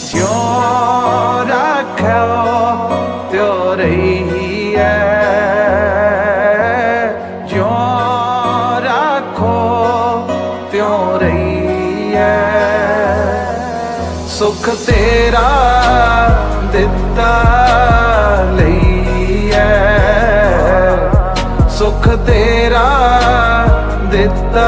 ਸਿਉਂ ਰੱਖਿਓ ਤਿਉ ਰਹੀਐ, ਜਿਉਂ ਰੱਖੋ ਤਿਉ ਰਹੀਐ। ਸੁਖ ਤੇਰਾ ਦਿੱਤਾ ਲਈਐ, ਸੁਖ ਤੇਰਾ ਦਿੱਤਾ